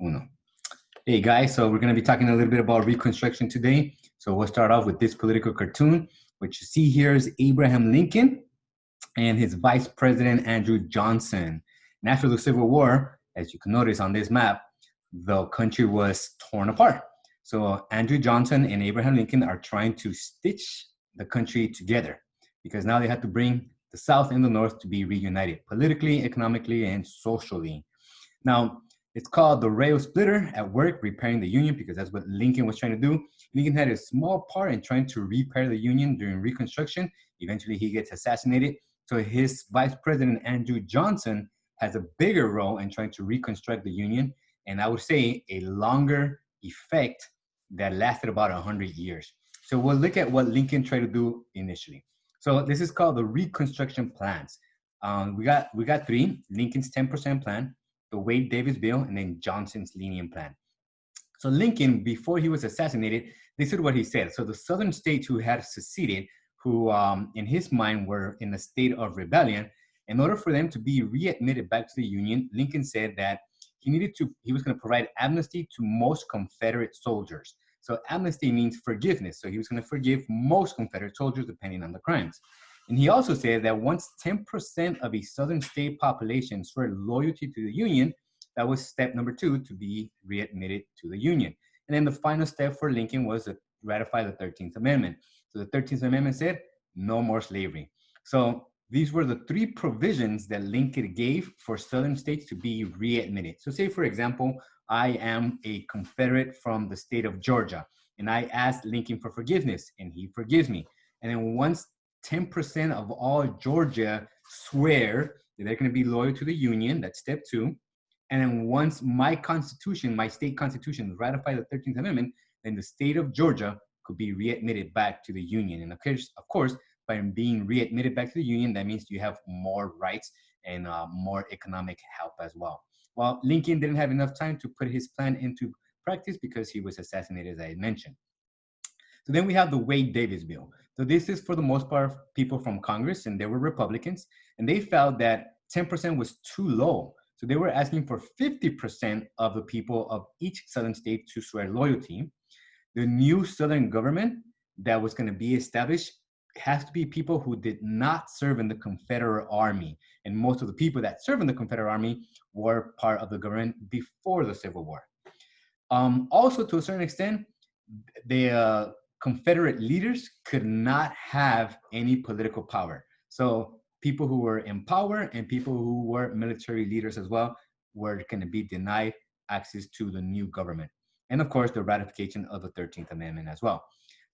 Uno. Hey guys, so we're going to be talking a little bit about Reconstruction today. So we'll start off with this political cartoon. What you see here is Abraham Lincoln and his vice president, Andrew Johnson. And after the Civil War, as you can notice on this map, the country was torn apart. So Andrew Johnson and Abraham Lincoln are trying to stitch the country together because now they have to bring the South and the North to be reunited politically, economically, and socially. Now, it's called the rail splitter at work, repairing the Union, because that's what Lincoln was trying to do. Lincoln had a small part in trying to repair the Union during Reconstruction. Eventually, he gets assassinated. So his vice president, Andrew Johnson, has a bigger role in trying to reconstruct the Union, and I would say a longer effect that lasted about 100 years. So we'll look at what Lincoln tried to do initially. So this is called the Reconstruction plans. We got three: Lincoln's 10% plan, the Wade Davis bill, and then Johnson's lenient plan. So Lincoln, before he was assassinated, this is what he said. So the southern states who had seceded, who in his mind were in a state of rebellion, in order for them to be readmitted back to the Union, Lincoln said that he was going to provide amnesty to most Confederate soldiers. So amnesty means forgiveness. So he was going to forgive most Confederate soldiers depending on the crimes. And he also said that once 10% of a southern state population swore loyalty to the Union, that was step number 2 to be readmitted to the Union. And then the final step for Lincoln was to ratify the 13th Amendment. So the 13th Amendment said no more slavery. So these were the 3 provisions that Lincoln gave for southern states to be readmitted. So say, for example, I am a Confederate from the state of Georgia, and I asked Lincoln for forgiveness, and he forgives me. And then once 10% of all Georgia swear that they're going to be loyal to the Union, that's step 2. And then once my constitution, my state constitution, ratified the 13th Amendment, then the state of Georgia could be readmitted back to the Union. And of course, by being readmitted back to the Union, that means you have more rights and more economic help as well. Well, Lincoln didn't have enough time to put his plan into practice because he was assassinated, as I had mentioned. So then we have the Wade Davis bill. So this is for the most part people from Congress, and they were Republicans, and they felt that 10% was too low. So they were asking for 50% of the people of each southern state to swear loyalty. The new southern government that was going to be established has to be people who did not serve in the Confederate Army. And most of the people that served in the Confederate Army were part of the government before the Civil War. Also, to a certain extent, the Confederate leaders could not have any political power. So people who were in power and people who were military leaders as well were going to be denied access to the new government. And of course, the ratification of the 13th Amendment as well.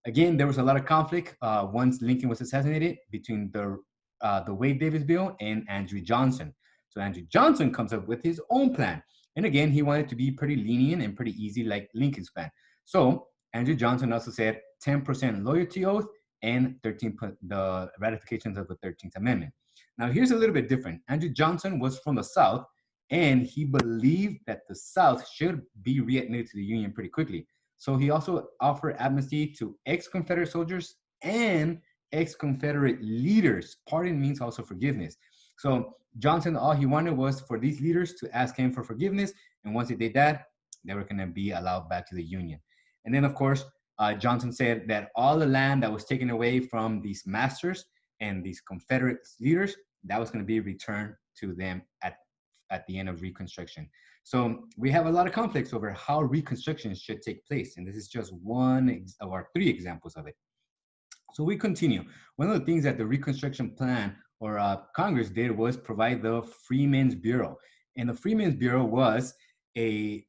Again, there was a lot of conflict once Lincoln was assassinated between the Wade Davis bill and Andrew Johnson. So Andrew Johnson comes up with his own plan. And again, he wanted to be pretty lenient and pretty easy like Lincoln's plan. So Andrew Johnson also said 10% loyalty oath and the ratifications of the 13th Amendment. Now, here's a little bit different. Andrew Johnson was from the South, and he believed that the South should be readmitted to the Union pretty quickly. So he also offered amnesty to ex-Confederate soldiers and ex-Confederate leaders. Pardon means also forgiveness. So Johnson, all he wanted was for these leaders to ask him for forgiveness. And once they did that, they were going to be allowed back to the Union. And then, of course, Johnson said that all the land that was taken away from these masters and these Confederate leaders, that was going to be returned to them at the end of Reconstruction. So we have a lot of conflicts over how Reconstruction should take place. And this is just one of our 3 examples of it. So we continue. One of the things that the Reconstruction plan or Congress did was provide the Freedmen's Bureau. And the Freedmen's Bureau was a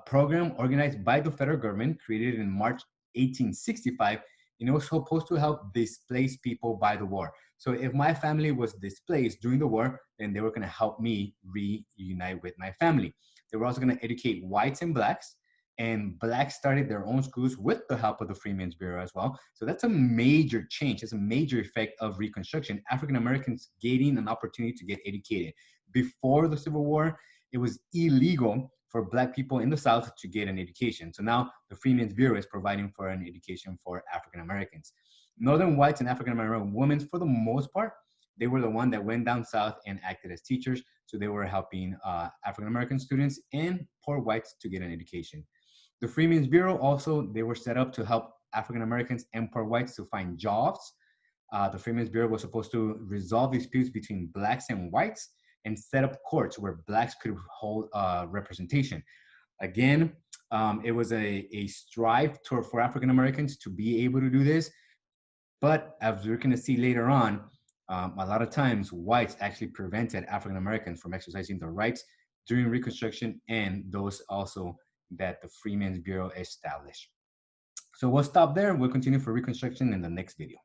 program organized by the federal government, created in March 1865, and it was supposed to help displaced people by the war. So if my family was displaced during the war, then they were going to help me reunite with my family. They were also going to educate whites and blacks, and blacks started their own schools with the help of the Freedmen's Bureau as well. So that's a major change. It's a major effect of Reconstruction. African Americans gaining an opportunity to get educated. Before the Civil War, it was illegal for Black people in the South to get an education. So now the Freedmen's Bureau is providing for an education for African Americans. Northern whites and African American women, for the most part, they were the one that went down south and acted as teachers. So they were helping African-American students and poor whites to get an education. The Freedmen's Bureau also, they were set up to help African-Americans and poor whites to find jobs. The Freedmen's Bureau was supposed to resolve disputes between blacks and whites and set up courts where blacks could hold representation. Again, it was a strive for African Americans to be able to do this. But as we're going to see later on, a lot of times whites actually prevented African Americans from exercising their rights during Reconstruction, and those also that the Freedmen's Bureau established. So we'll stop there. We'll continue for Reconstruction in the next video.